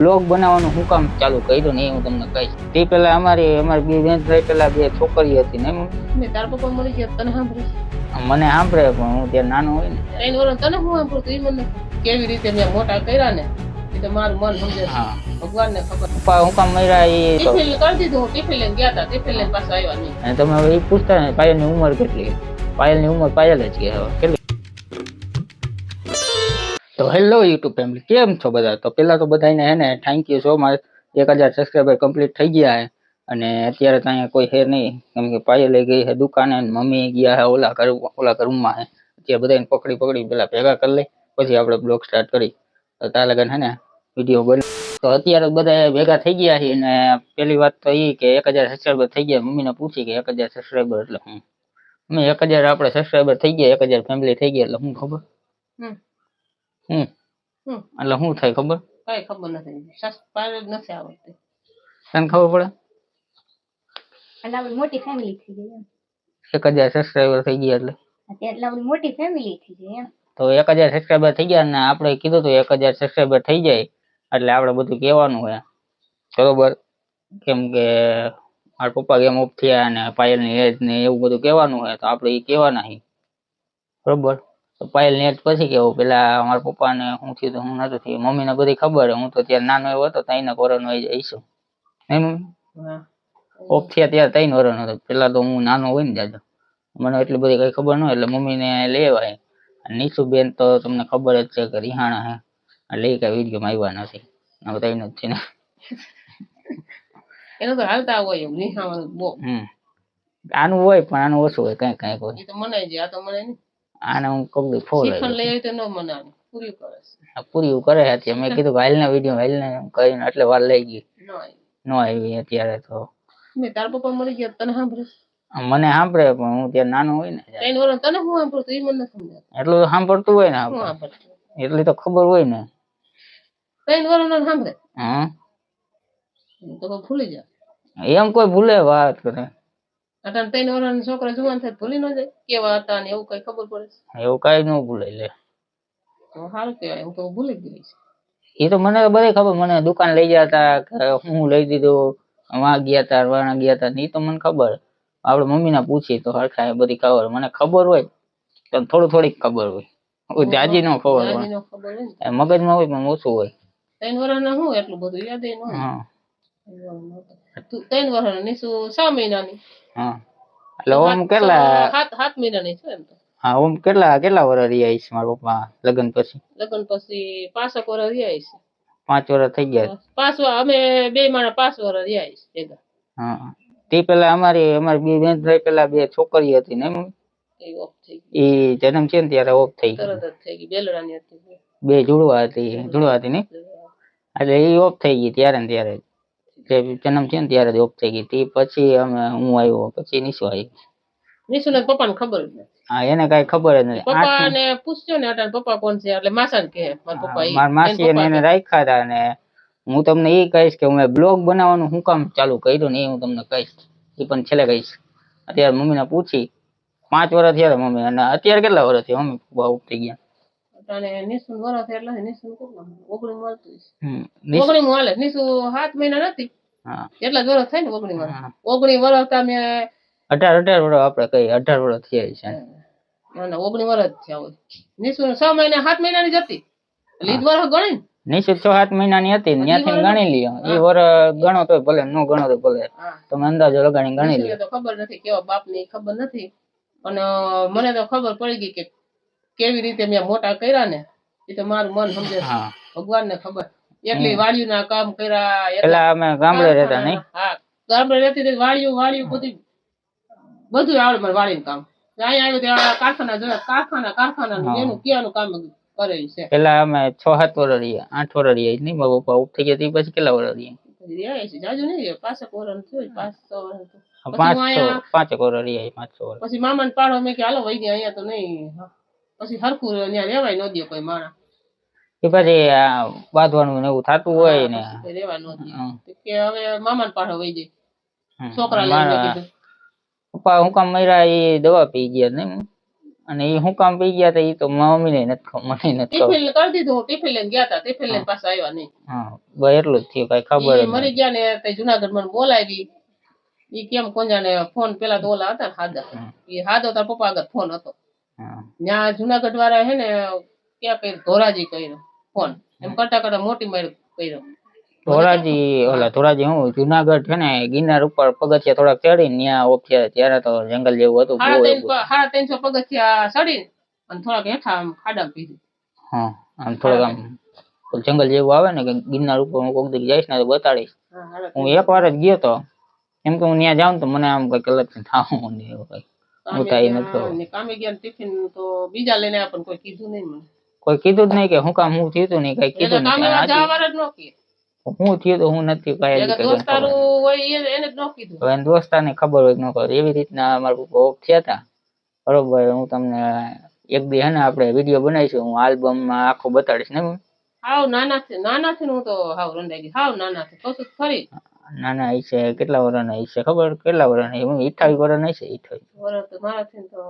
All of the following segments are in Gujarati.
બ્લોગ બનાવવાનું હું કામ ચાલુ કર્યું ને એ હું તમને કહીશ. તે પેલા અમારી બે બેન થઈ પેલા બે છોકરી હતી ને તાર પપ્પા મરી ગયા તને સાંભળે? મને સાંભળે પણ હું ત્યાં નાનો હોય ને તને હું સાંભળતું એ મને કેવી રીતે મેં મોટા કર્યા ને એ તો મારું મન સમજે. હા ભગવાન ને ખબર. પપ્પા હું કામ મર્યા એ ટિફિન કરી દીધું. ટિફિન લઈને ગયા હતા. ટિફિન લઈને પાછા આવ્યા નહીં. અને તમે હવે એ પૂછતા ને પાયલની ઉંમર કેટલી? પાયલની ઉંમર પાયલ જ કે હવે કેટલી. તો હેલો યુટ્યુબ ફેમિલી, કેમ છો બધા? તો પેલા તો બધાને હે ને thank you so much. 1000 subscriber complete થઈ ગયા હે અને અત્યારે તો અહીંયા કોઈ છે નહીં કેમ કે પાયલ ગઈ છે દુકાને, મમ્મી ગયા છે ઓલા રૂમમાં હે. અત્યારે બધાને પકડી પેલા ભેગા કરી લઈ પછી આપણે બ્લોગ સ્ટાર્ટ કરી. તો તાર લગન હે ને વિડીયો બને. તો અત્યારે બધા ભેગા થઈ ગયા છે અને પેલી વાત તો એ કે 1000 સબસ્ક્રાઈબર થઈ ગયા. મમ્મીને પૂછી કે 1000 સબસ્ક્રાઈબર એટલે હું? મેં 1000 આપણે સબસ્ક્રાઈબર થઈ ગયા, 1000 ફેમિલી થઈ ગયા એટલે હું ખબર એટલે શું થાય ખબર? કઈ ખબર નથી. પાયલ નથી આવડતી. તને ખબર પડે? એટલે આપણી મોટી ફેમિલી થઈ ગઈ એમ. 1000 સબસ્ક્રાઈબર થઈ ગયા એટલે એટલે આપણી મોટી ફેમિલી થઈ ગઈ એમ. તો 1000 સબસ્ક્રાઈબર થઈ ગયા ને આપણે કીધું તો 1000 સબસ્ક્રાઈબર થઈ જાય એટલે આપણે બધું કહેવાનું હોય બરોબર. કેમ કે મારા પપ્પા ગેમ ઓફ થયા અને પાયલની એજ ને એવું બધું કહેવાનું હોય તો આપણે એ કહેવાના હી બરોબર. તો પાયલની એજ પછી કેવું પેલા મારા પપ્પાને શું થયું તો હું નતું થયું. મમ્મીને બધી ખબર. હું તો ત્યારે નાનો એવો હતો 3 વર્ષનો આવીશું એમ. ઓફ થયા ત્યારે 3 વર્ષનો હતો. પેલા તો હું નાનો હોય ને દાદા, મને એટલી બધી કઈ ખબર ન હોય એટલે મમ્મીને લેવાય. નીસુ બેન તો તમને ખબર જ છે કે રિહાણા હે એટલે એ કઈ વિડીયોમાં આવ્યા નથી. બતાવીને જ છે ને એનું તો હાલતા હોય એમ નિહાવાનું બહુ. આનું હોય પણ આનું ઓછું હોય કઈ હોય. એ તો મનાઈ જાય. આ તો મને નહીં. આને હું કબૂલ ફોલ શિખંડ લઈ આવી તો ન મનાવે. પૂરી કરે છે. પૂરી કરે છે. મેં કીધું હાલના વિડીયો હાલને કરીને એટલે વાર લઈ ગઈ ન આવી અત્યારે તો. મેં તાર પપ્પા મરી ગયા તને સાંભળે? મને સાંભળે પણ હું ત્યાં નાનો હોય ને 3 વર્ષ તને હું સાંભળતું એ મને સમજાય. એટલું તો સાંભળતું હોય ને એટલી તો ખબર હોય ને. 3 વર્ષ ના સાંભળે હા તો ભૂલી જાય. એમ કોઈ ભૂલે વાત કરે? અટાણ 3 વર્ષના છોકરા જુવાન થાય ભૂલી ન જાય કેવા હતા ને એવું કઈ ખબર પડે? એવું કઈ ન ભૂલે લે. તો સારું કહેવાય. હું તો ભૂલી જ ગઈ. એ તો મને તો બધી ખબર. મને દુકાન લઈ જતા હું લઈ દીધું, વાં ગયા તા વાણા ગયા તા એ તો મને ખબર. આપણે મમ્મીને પૂછી તો હરખા બધી ખબર. મને ખબર હોય તો થોડીક ખબર હોય. જાજી નો ખબર હોય. મગજમાં હોય પણ ઓછું હોય. 3 વર્ષના હું એટલું બધું યાદ ન હોય. 3 વર્ષના નીસુ 6 મહિનાની. હા એટલે ઓમ કેટલા 7 મહિનાની છે એમ તો. હા ઓમ કેટલા વર્ષ રહ્યા છે મારા પપ્પા લગ્ન પછી? લગ્ન પછી 5 વર્ષ રહ્યા છે. 5 વર્ષ થઈ ગયા. 5 અમે બે માણા 5 વર્ષ રહ્યા છે ભેગા. હા તે પેલા અમારી બે બેન થઈ પેલા બે છોકરી હતી ને એ ઓફ થઈ એ જન્મ છે ને ત્યારે ઓફ થઈ ગઈ. તરત જ થઈ ગઈ. બેલડાની હતી. બે જુડવા હતી ને એટલે એ ઓફ થઈ ગઈ ત્યારે ને ત્યારે જન્મ છે ને ત્યારે જ ઓફ થઈ ગઈ. તે પછી હું આવ્યો પછી નીસુ આવી. નીસુ ને પપ્પાને ખબર જ નથી. હા એને કઈ ખબર જ નથી. પપ્પા ને પૂછ્યો ને અટાણે પપ્પા કોણ છે એટલે માસા ને કહે મારા પપ્પા. મારા માસી એને રાખ્યા હતા ને હું તમને એ કહીશ કે મેં બ્લોગ બનાવવાનું હું કામ ચાલુ કર્યું ને એ હું તમને કહીશ. એ પણ છેલ્લે કહીશ. અત્યારે મમ્મીને પૂછી 5 વર્ષ થયા મમ્મી અને અત્યારે કેટલા વર્ષ થયા મમ્મી પપ્પા ઓફ થઈ ગયા? અટાણે નીસુ વર્ષ એટલે નીસુ કેટલા 19 મળતું છે. 19 હાલે. નીસુ 7 મહિના નથી. હા એટલા જ વર્ષ થાય ને 19 વર્ષ. 19 વર્ષ તમે 18 વર્ષ આપણે કઈ 18 વર્ષ થયા છે. ના 19 વર્ષ થયા હોય. નીસુ 6 મહિના 7 મહિનાની જ હતી. લીધ વર્ષ ગણી ને. નીસુ 6-7 મહિનાની હતી ત્યાંથી ગણી લ્યો. એ વર્ષ ગણો તો ભલે ન ગણો તો ભલે તમે અંદાજો લગાડી ગણી લ્યો. તો ખબર નથી કેવા બાપ ની ખબર નથી અને મને તો ખબર પડી ગઈ કે કેવી રીતે મેં મોટા કર્યા ને એ તો મારું મન સમજે. ભગવાન ને ખબર. એટલી વાડીયું ના કામ કર્યા. એટલે અમે ગામડે રહેતા નહીં. હા ગામડે રહેતી વાડીયું બધું આવડે મને વાડીનું કામ. અહીંયા આવ્યું ત્યાં કારખાના જોયા. કારખાના એનું ક્યાંનું કામ કરે છે. પેલા અમે 6-7 વર્ષ રહ્યા 8 વર્ષ રહ્યા નહીં. મારા પપ્પા ઉઠ થઈ ગયા તે પછી કેટલા વર્ષ રહ્યા? જાજુ નહીં 5 વર્ષ થયું. 5-6 વર્ષ. 5 વર્ષ રહ્યા 5-6 વર્ષ. પછી મામાને પાડો મેં કે હાલો વઈ ગયા અહીંયા તો નહીં. પછી હરખું ત્યાં રેવાય ન દે કોઈ માણસ. એ પછી બાંધવાનું એવું થતું હોય ને રેવા ન દે કે હવે મામાને પાડો વઈ જાય. છોકરા લઈને કીધું પપ્પા હું કામ મર્યા એ દવા પી ગયા ને અને એ શું કામ પી ગયા હતા એ તો મમ્મી ને નથી ખબર, મને નથી ખબર. ટિફિન કરી દીધું, હું ટિફિન લઈને ગયા હતા, ટિફિન લઈને પાછા આવ્યા નહીં. હા બસ એટલું જ થયું, કઈ ખબર જ ઈ મરી ગયા ને તે જુનાગઢ મને બોલાવી. ઈ કેમ કોંજાને ફોન પેલા તો ઓલા હતા ને હાદા, ઈ હાદો તાર પપ્પા આગળ ફોન હતો. ત્યાં જુનાગઢ વાળા હે ને ક્યાં કર્યું, ધોરાજી કર્યો ફોન, એમ કરતા કરતા મોટી માર કર્યો. ધોરાજી ઓલા ધોરાજી હું જુનાગઢ છે ને ગિરનાર ઉપર પગથિયા થોડાક ચડીને ત્યાં ઓફ થયા, ત્યારે તો જંગલ જેવું હતું. 350 પગથિયા ચડીને અને થોડાક હેઠા આમ ખાડામાં પીધું. હા આમ થોડુંક આમ જંગલ જેવું આવે ને કે ગિરનાર ઉપર હું કોક દી જઈશ ને તો બતાડીશ. હું એક વાર જ ગયો તો, એમ કે હું ત્યાં જાઉં તો મને આમ કઈ કલર થાવું ને એવું કઈ હું થાય નથી. કામે ગયા ટિફિન તો બીજા લઈને આવ્યા પણ કોઈ કીધું નહીં મને. કોઈ કીધું જ નહીં કે હું કામ હું થયું હતું નહીં, કઈ કીધું નહીં. કામે જવાવાળા જ ન કીધું હું થયું તો હું નથી કઈ. દોસ્તારું હોય એને જ ન કીધું. હવે દોસ્તાર ને ખબર હોય ન ખબર, એવી રીતના અમારા પપ્પા ઓફ થયા હતા. બરોબર, હું તમને એક દી હે ને આપણે વિડીયો બનાવીશું, હું આલ્બમ માં આખો બતાડીશ ને. હાવ નાના છે હું તો હાવ રંડાઈ ગઈ, હાવ નાના છે તો ખરી. નાના હશે કેટલા વર્ષના હશે ખબર, કેટલા વર્ષના? હું 28 વર્ષના હશે. 28 વર્ષ તો મારાથી તો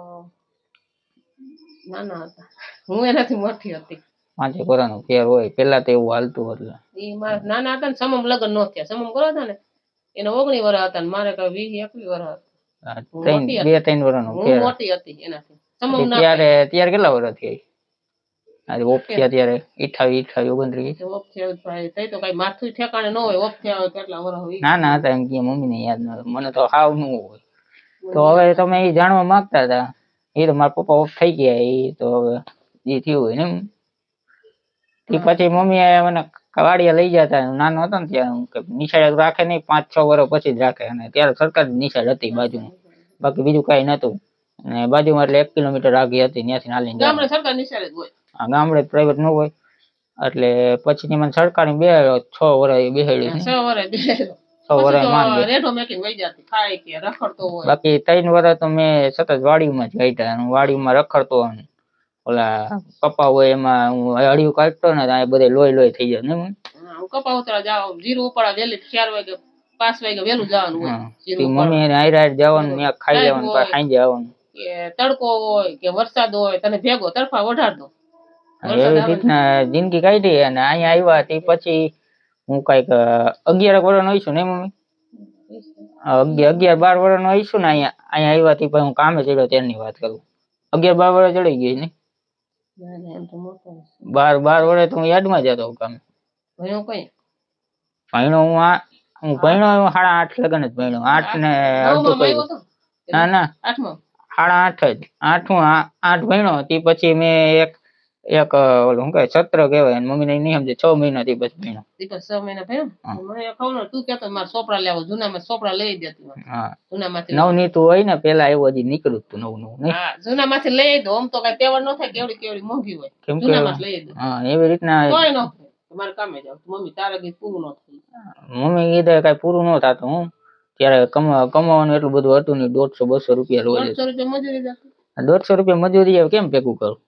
નાના હતા, હું એનાથી મોટી હતી. 5 વર્ષનો ફેર હોય, પેલા તો એવું હાલતું. એટલે ઈ મારા નાના હતા ને સમમ લગ્ન નો થયા, સમમ કરો હતા ને એને 19 વર્ષ હતા ને મારે કઈ 20 21 વર્ષ હતા. 2-3 વર્ષનો ફેર. હું મોટી હતી એનાથી. સમમ ના ત્યારે કેટલા વર્ષ થઈ? આજે ઓફ થયા ત્યારે 28 29. ઓફ થયા ભાઈ તઈ તો કઈ માથું ઠેકાણે ન હોય, ઓફ થયા હોય કેટલા વર્ષ હોય. નાના હતા એમ કે મમ્મી ને યાદ ન, મને તો હાવ ન હોય. તો હવે તમે એ જાણવા માંગતા હતા, એ તો મારા પપ્પા ઓફ થઈ ગયા, એ તો હવે જે થયું હોય ને. એ પછી મમ્મી મને વાડીએ લઈ જતા, નાનો હતો ને ત્યાં નિશાળ રાખે નહીં, 5-6 વર્ષ પછી જ રાખે. અને ત્યારે સરકારી નિશાળ હતી બાજુમાં, બાકી બીજું કઈ નતું. અને બાજુમાં એટલે 1 કિલોમીટર આગી હતી, ત્યાંથી નાલી ગામડે સરકારી નિશાળ જ હોય. ગામડે પ્રાઇવેટ ન હોય. એટલે પછી મને સરકારી 6 વર્ષ બેહાડી. 6 વર્ષ રેડો મેકીને વઈ જતી, ખાય કે રખડતો હોય. બાકી 3 વર્ષ તો મેં સતત વાડીમાં જ ગાઈતા, વાડીમાં રખડતો. ઓલા કપા હોય એમાં હું હળિયું કાઢતો ને ત્યાં બધે લોહી થઈ જાય ને. હું કપા ઉતરા જાવ, જીરું ઉપાડા વેલી 4 વાગે 5 વાગે વેલું જવાનું હોય. મમ્મી ને હાઈરાઈટ જવાનું, મેં ખાઈ જવાનું, ખાઈ જવાનું. કે તડકો હોય કે વરસાદ હોય, તને ભેગો તરફા ઓઢાડ દો. એવી રીતના જિંદગી કાઢી. અને અહીંયા આવ્યા તે પછી હું કઈક 11 વર્ષનો હોઈશું ને મમ્મી, 11-12 વર્ષનો હોઈશું ને. અહીંયા આવ્યા તે પછી હું કામે ચડ્યો તેની વાત કરું. 11-12 વર્ષ ચડી ગઈ ને. 12 વર્ષ તો હું યાદમાં જતો કામે. ભણ્યો કઈ ભણ્યો હું ભણ્યો 8.5 લગન જ ભણ્યો. 8 ને અડધું કર્યું. ના 8.5 જ 8 ભણ્યો. તે પછી મેં એક ઓલું શું કહેવાય સત્ર કહેવાય, મમ્મી ને નહીં સમજે, 6 મહિના થી બસ ભણ્યો. 6 મહિના ભણ્યો. મને ખબર તું કેતો મારે ચોપડા લેવો, જૂનામાં ચોપડા લઈ દેતી. હા જૂનામાંથી નવનીતું હોય ને, પેલા એવું હજી નીકળ્યું હતું નવું. હા જૂનામાંથી લઈ દો, આમ તો કઈ તહેવાર ન થાય, કેવડી મોંઘી હોય. જૂનામાંથી લઈ દો. હા એવી રીતના કોઈ ન તમારે કામે જાવ, મમ્મી તારે કઈ પૂરું ન થયું. મમ્મી કીધે કઈ પૂરું ન થતું. હું ત્યારે કમાવાનું એટલું બધું હતું નહીં, 150-200 રૂપિયા રોજ. 150 રૂપિયા મજૂરી જતી. 150 રૂપિયા મજૂરી કેમ ભેગું કરું?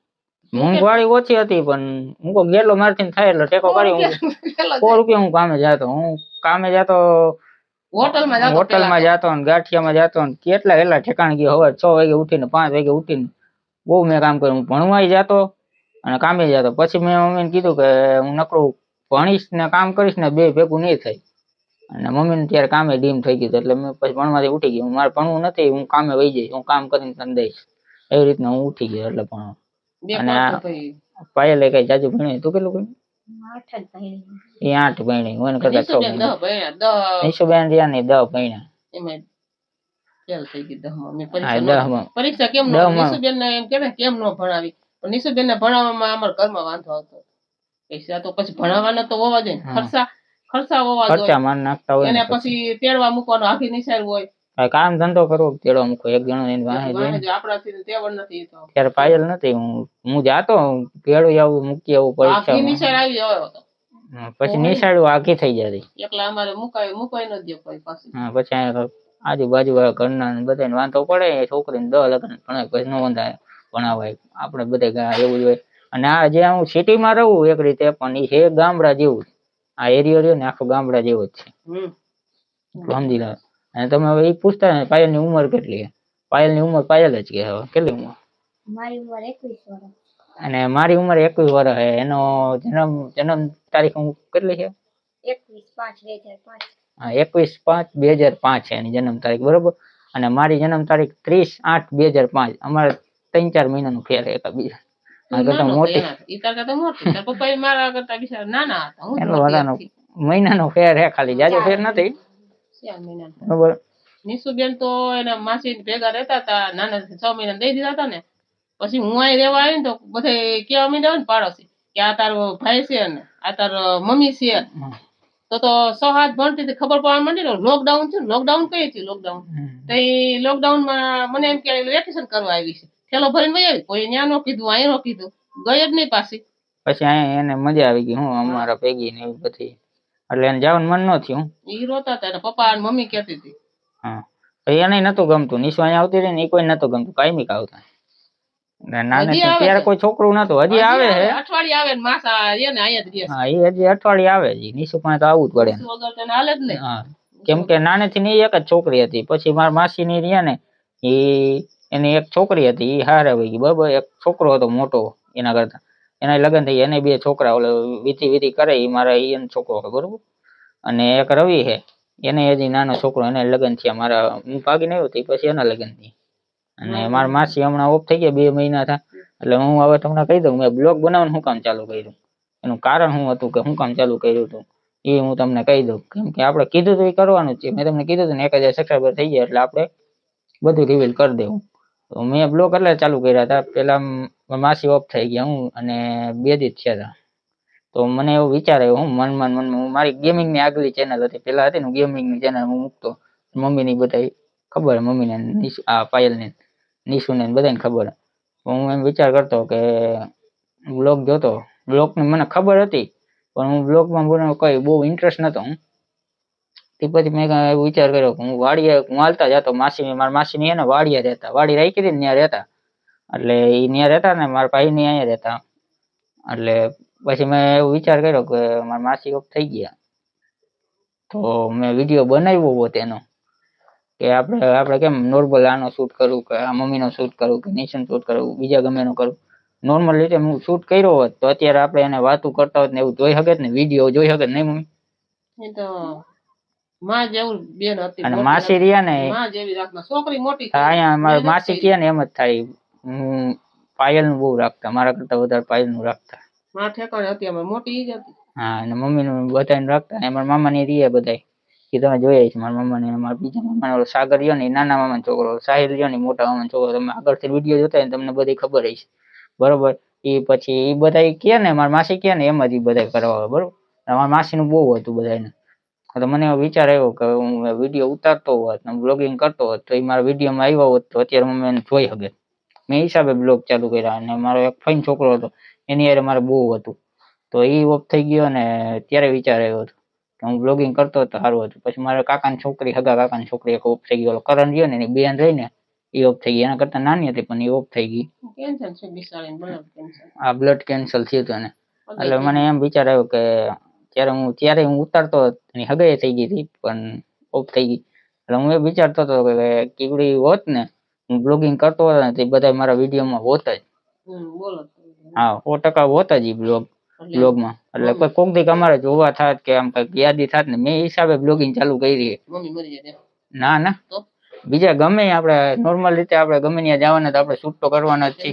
મોંઘવારી ઓછી હતી પણ હું કોઈ ગેલો મારથી થાય એટલે ટેકો કરી 100 રૂપિયા હું કામે જતો. હું કામે જતો હોટલમાં જતો ને ગાંઠિયામાં જતો ને કેટલા ઠેકાણ ગયો. હવે 6 વાગે ઉઠીને 5 વાગે ઉઠીને બહુ મેં કામ કર્યું. હું ભણવાય જતો અને કામે જતો. પછી મેં મમ્મીને કીધું કે હું નકરું ભણીશ ને કામ કરીશ ને, બે ભેગું નહીં થાય. અને મમ્મીને ત્યારે કામે ડીમ થઈ ગયું, એટલે મેં પછી ભણવાથી ઉઠી ગયો. મારે ભણવું નથી, હું કામે વહી જઈશ, હું કામ કરીને તને દઈશ. એવી રીતના હું ઉઠી ગયો એટલે ભણવા. અને પાયલે કઈ જાજુ ભણી? તું કેટલું ભણી? 8 જ ભણી. એ 8 ભણી. હું એને કરતા 6 ભણી. નિશુબેન રહ્યા ને 10 ભણ્યા. એમાં ફેલ થઈ ગઈ 10માં. પરીક્ષા કેમ ન નિશુબેન ને એમ કે કેમ ન ભણાવી, પણ નિશુબેન ને ભણાવવામાં અમારા ઘરમાં વાંધો આવતો. પૈસા તો પછી ભણાવવાના તો હોવા જોઈએ, ખર્ચા હોવા જોઈએ. ખર્ચા માન નાખતા હોય એને પછી તેડવા મૂકવાનો આખી નિશાળ હોય. કામ ધંધો કરવો, તેડવા મૂકો એક જણો એની વાહે આપણાથી તેવડ નથી. તો ત્યારે પાયલ નથી, હું જાતો તેડું આવું મૂકી આવું પરીક્ષા. આખી નિશાળ આવી જયો હતો. પછી નિશાળું આખી થઈ જતી. એકલા અમારે મુકાઈ ન દે કોઈ પાસે. પછી આજુબાજુ વાળા ઘરના બધાને વાંધો પડે, છોકરીને 10 લગ્ન ભણાય પછી ન વંધાય ભણાવાય. આપણે બધા એવું જ હોય. અને આ જે હું સિટીમાં રહું એક રીતે, પણ એ છે ગામડા જેવું. આ એરિયો રહ્યો ને આખો ગામડા જેવો જ છે, સમજી લો. અને તમે હવે એ પૂછતા ને પાયલની ઉંમર કેટલી? પાયલની ઉંમર પાયલ જ કે હવે કેટલી ઉંમર મારી ઉંમર 21 વર્ષ. અને મારી ઉંમર 21 વર્ષ છે. એનો જન્મ તારીખ હું કેટલી છે? 21/5/2005. હા, 21/5/2005 છે એની જન્મ તારીખ, બરોબર. અને મારી જન્મ તારીખ 30/8/2005. અમારે 3-4 મહિનાનું ફેર છે એકબીજા. મારા કરતા મોટી ઈ તાર કરતા મોટી. તાર પપ્પા મારા કરતા બિચારા નાના હતા. હું એટલો વધારનો મહિનાનો ફેર છે ખાલી, જાજો ફેર નથી. 4 મહિના. બરોબર. નિશુબેન તો એના માસી ભેગા રહેતા હતા, નાના 6 મહિના દઈ દીધા હતા ને. પછી હું અહીં રહેવા આવી ને તો બધા કેવા માંડ્યા ને પાડોશી કે આ તારો ભાઈ છે ને આ તારો મમ્મી છે. તો 6 હાથ ભણતી હતી, ખબર પડવા માંડી ને લોકડાઉન થયું. લોકડાઉન કઈ થયું? લોકડાઉન તો એ લોકડાઉનમાં મને એમ કે વેકેશન કરવા આવી છે, થેલો ભરીને વહી આવી. કોઈ ન્યા નો કીધું, અહીં નો કીધું, ગઈ જ નહીં પાછી. પછી અહીંયા એને મજા આવી ગઈ, હું અમારા ભેગી ને એવું બધી, એટલે એને જવાનું મન ન થયું. ઈ રોતા હતા, પપ્પા અને મમ્મી કહેતી હતી. હા, એને નતું ગમતું. નિશુ અહીંયા આવતી રહી ને, એ કોઈ નતું ગમતું, કાયમી આવતા. નાને ત્યારે કોઈ છોકરું નતું, હજી આવે છે. અઠવાડિયે આવે ને માસા રે ને અહીંયા જ રહે. હા, એ હજી અઠવાડિયે આવે છે. નિશુ પાસે તો આવવું જ પડે. વગર તો હાલે જ નહીં. હા, કેમ કે નાનેથી ની એક જ છોકરી હતી. પછી મારા માસી ની રહ્યા ને, એની એક છોકરી હતી, એ હારે વહી ગઈ, બરાબર. એક છોકરો હતો મોટો એના કરતા, એના લગ્ન થઈ. એને 2 છોકરા, ઓલો વીતી કરે એ મારા એનો છોકરો હતો, બરોબર. અને એક રવિ છે, એને હજી નાનો છોકરો, એને લગ્ન થયા. મારા હું ભાગીને આવ્યો પછી એના લગ્ન થયા. અને મારા માસી હમણાં ઓફ થઈ ગયા, 2 મહિના થયા. એટલે હું હવે તમને કહી દઉં, મેં બ્લોગ બનાવવાનું શું કામ ચાલુ કર્યું, એનું કારણ શું હતું, કે શું કામ ચાલુ કર્યું હતું, એ હું તમને કહી દઉં. કેમ કે આપણે કીધું હતું એ કરવાનું જ છે. મેં તમને કીધું હતું ને 1000 સબસ્ક્રાઈબર થઈ ગયા એટલે આપણે બધું રિવીલ કરી દેવું. તો મેં બ્લોગ એટલે ચાલુ કર્યા હતા. પેલા માસી ઓફ થઈ ગયા, હું અને 2 દિવસ થયા હતા. તો મને એવું વિચાર આવ્યો, હું મનમાં હું મારી ગેમિંગની આગલી ચેનલ હતી, પેલા હતી ને ગેમિંગની ચેનલ હું મૂકતો. મમ્મીની બધા ખબર, મમ્મીને આ પાયલને નિશુને બધાને ખબર. હું એમ વિચાર કરતો કે બ્લોગ જોતો. બ્લોગની મને ખબર હતી પણ હું બ્લોગમાં મને કઈ બહુ ઇન્ટરેસ્ટ નતો. તે પછી મેં એવો વિચાર કર્યો કે હું વાડીએ હું હાલતા જતો. મારા માસીની એને વાડીએ રહેતા, વાડી રાખી હતી ને ત્યાં રહેતા. એટલે એ ત્યાં રહેતા ને મારા ભાઈની અહીંયા રહેતા. એટલે પછી મેં એવો વિચાર કર્યો કે મારા માસી ઓફ થઈ ગયા તો મેં વિડીયો બનાવ્યો હોત એનો, કે આપણે કેમ નોર્મલ આનો શૂટ કરું, કે આ મમ્મીનો શૂટ કરું, કે નિશન શૂટ કરું, બીજા ગમે એનો કરું, નોર્મલ રીતે હું શૂટ કર્યો હોત તો અત્યારે આપણે એને વાતું કરતા હોત ને એવું જોઈ શકે ને, વિડીયો જોઈ શકે નહીં મમ્મી? એ તો માં જેવું બેન હતી. અને માસી રહ્યા ને માં જેવી રાખના, છોકરી મોટી અહીંયા મારી માસી કહે ને એમ જ થાય. હું પાયલનું બહુ રાખતા, મારા કરતા વધારે પાયલનું રાખતા. માં ઠેકાણે હતી, અમારે મોટી ઈ જ હતી. હા, અને મમ્મીનું બધાને રાખતા. મારા મામાની રીએ બધા કે તમે જોયા છે, મારા મામાને, મારા બીજા મામાનો ઓલો સાગર રહ્યો ને નાના મામાનો છોકરો, સાહિલ રહ્યો ને મોટા મામાનો છોકરો. તમે આગળથી વિડીયો જોતા હોય ને તમને બધી ખબર હશે, બરોબર. એ પછી એ બધા કહે ને, મારા માસી કહે ને એમ જ એ બધા કરવા, બરોબર. મારા માસીનું બહુ હતું બધાને. તો મને એવો વિચાર આવ્યો કે હું વિડીયો ઉતારતો હોત ને બ્લોગિંગ કરતો હોત તો એ મારા વિડીયોમાં આવ્યો હોત તો અત્યારે મમ્મી એને જોઈ શકે. મેં હિસાબે બ્લોગ ચાલુ કર્યા. અને મારો એક ફાઇન છોકરો હતો, એની હારે મારે બહુ હતું. તો એ ઓફ થઈ ગયો ને ત્યારે વિચાર આવ્યો હતો કે હું બ્લોગિંગ કરતો હતો સારું હતું. પછી મારા કાકાની છોકરી, હગા કાકાની છોકરી એક ઓફ થઈ ગયો. કરણ રહ્યો ને એની બેન રહીને એ ઓફ થઈ ગઈ. એના કરતા નાની હતી પણ એ ઓફ થઈ ગઈ. કેન્સર છે બિચારીને, બ્લડ કેન્સર. આ બ્લડ કેન્સર થયું હતું એને. એટલે મને એમ વિચાર આવ્યો કે ત્યારે હું ઉતારતો એની હગાઈ થઈ ગઈ હતી પણ ઓફ થઈ ગઈ. એટલે હું એ વિચારતો હતો કે કીવડી હોત ને, હું બ્લોગિંગ કરતો હતો ને તે બધા મારા વિડીયોમાં હોત જ. હા, 100% હોત જ એ બ્લોગમાં. એટલે કોઈ કોક દી અમારે જોવા થાત કે આમ કઈક યાદી થાત ને, મેં હિસાબે બ્લોગિંગ ચાલુ કરી. ના ના, બીજા ગમે આપણે નોર્મલ રીતે આપણે ગમે ત્યાં જવાના તો આપણે શૂટ તો કરવાના જ છે.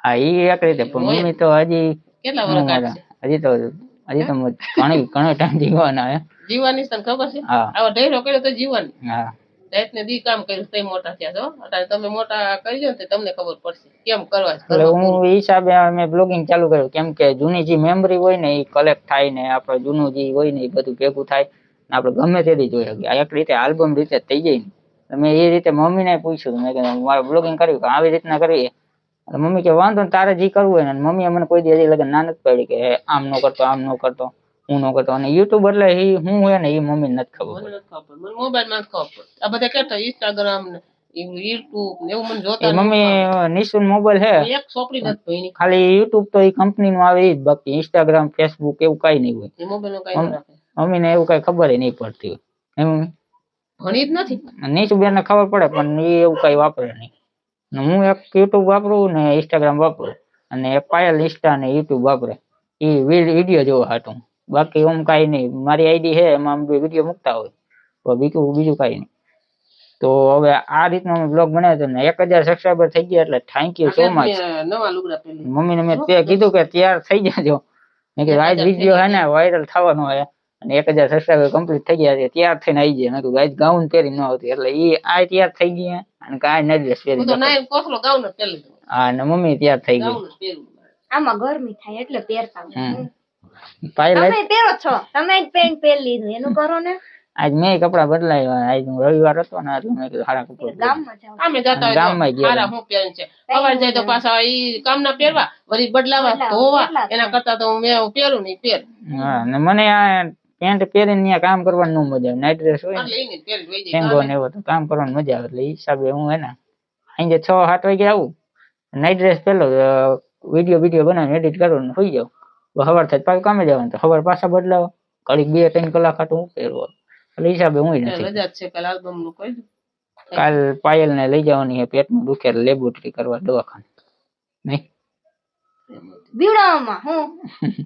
હા, એ એક રીતે. પણ મમ્મી તો હજી કેટલા વર્ષ કાઢશે? હજી તો ઘણો ટાઈમ જીવવાના હે. જીવવાની તને ખબર છે? આવો ઢેરો કર્યો તો જીવવાની. હા, રાતને દી કામ કર્યું તો મોટા થયા છો. અત્યારે તમે મોટા કરી દો ને તમને ખબર પડશે કેમ કરવા. એટલે હું એ હિસાબે મેં બ્લોગિંગ ચાલુ કર્યું. કેમ કે જૂની જે મેમરી હોય ને એ કલેક્ટ થાય ને આપણે જૂનું જે હોય ને એ બધું ભેગું થાય ને આપણે ગમે તેથી જોઈ શકીએ. આ એક રીતે આલ્બમ રીતે થઈ જાય ને. મેં એ રીતે મમ્મીને પૂછ્યું, મેં કીધું મારે બ્લોગિંગ કર્યું કે આવી રીતના કરીએ. મમ્મી કે વાંધો ને તારે જે કરવું હોય ને. મમ્મીએ મને કોઈ દી હજી લગન ના નથી પાડી કે આમ ન કરતો, આમ ન કરતો, હું ન કરતો. અને યુટ્યુબ એટલે એ હું હોય ને એ મમ્મી નથી ખબર. મોબાઈલ માં ખબર આ બધા કેતા ઇન્સ્ટાગ્રામ ને યુટ્યુબ એવું મને જોતા. મમ્મી નિશુન મોબાઈલ હે, એક સોપડી નથી ભઈની. ખાલી યુટ્યુબ તો એ કંપની નું આવે જ, બાકી ઇન્સ્ટાગ્રામ, ફેસબુક એવું કઈ નહીં હોય. એ મોબાઈલ નો કઈ ન રાખે. મમ્મી ને એવું કઈ ખબર નહીં પડતી હોય. એમ ભણી જ નથી. નિશુબેન ને ખબર પડે પણ એ એવું કઈ વાપરે નહીં. ને હું એક યુટ્યુબ વાપરું ને ઇન્સ્ટાગ્રામ વાપરું, અને એક પાયલ ઇન્સ્ટા ને યુટ્યુબ વાપરે, એ વિડીયો જોવા હાટું. બાકી ઓમ કાંઈ નહીં. મારી આઈડી છે એમાં વિડીયો મૂકતા હોય, તો બીજું કાંઈ નહીં. તો હવે આ રીતનો અમે બ્લોગ બનાવ્યો હતો ને 1000 સબસ્ક્રાઈબર થઈ ગયા એટલે થેન્ક યુ સો મચ. નવા લુગડા પહેરી મમ્મીને મેં કીધું કે તૈયાર થઈ જાજો, મેં કીધું આજ વિડીયો હે ને વાયરલ થવાનો હોય, અને 1000 સબસ્ક્રાઈબર કમ્પ્લીટ થઈ ગયા છે, તૈયાર થઈને આવી જાય. મેં કીધું આજ ગાઉન પહેરી ન આવતી, એટલે એ આ તૈયાર થઈ ગયા અને કાંઈ નહીં ડ્રેસ હું તો પહેરી. નાઈ કોસલો ગાઉન જ પહેરી લીધો. હા, ને મમ્મી તૈયાર થઈ ગઈ. ગાઉન જ પહેરું. આમાં ગરમી થાય એટલે પહેરતા હોય. પાયલ તમે પહેરો છો, તમે જ પેન્ટ પહેરી લીધું, એનું કરો ને. આજ મેં કપડા બદલાવ્યા, આજ રવિવાર હતો ને એટલે મેં કીધું સારા કપડા ગામમાં જાવ. અમે જતા હોય ગામમાં તો ગયા હારા હું પહેરું છે. સવાર જાય તો પાછા ઈ કામના પહેરવા, વળી બદલાવા, ધોવા, એના કરતા તો મેં પહેરું નહીં પહેરું. હા, ને મને આ પેન્ટ પહેરીને ત્યાં કામ કરવાની ન મજા આવે. નાઇટ ડ્રેસ હોય એટલે ઈને જ પહેરી વઈ જાય. ટેંગો ને એવો તો કામ કરવાની મજા આવે. એટલે એ હિસાબે હું હે ને સાંજે 6-7 વાગે આવું, નાઇટ ડ્રેસ પહેલો, વિડીયો બનાવીને એડિટ કરું ને સુઈ જાઉં. સવાર થાય પાછું કામે જવાનું, તો સવાર પાછા બદલાવો, ઘડીક 2-3 કલાક હાટું હું પહેરવા. એટલે હિસાબે હું નથી. રજા જ છે કાલ આલ્બમ નું કહી દઉં. કાલ પાયલ ને લઈ જવાની છે, પેટનું દુખે લેબોરેટરી કરવા દવાખાને. નહીં બીવડાવવામાં હું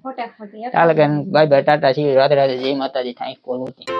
ખોટા ખોટી ચાલે કે bye bye, Tata, C you, Radhe Radhe, જય માતાજી, થેન્ક ફોર વોચિંગ.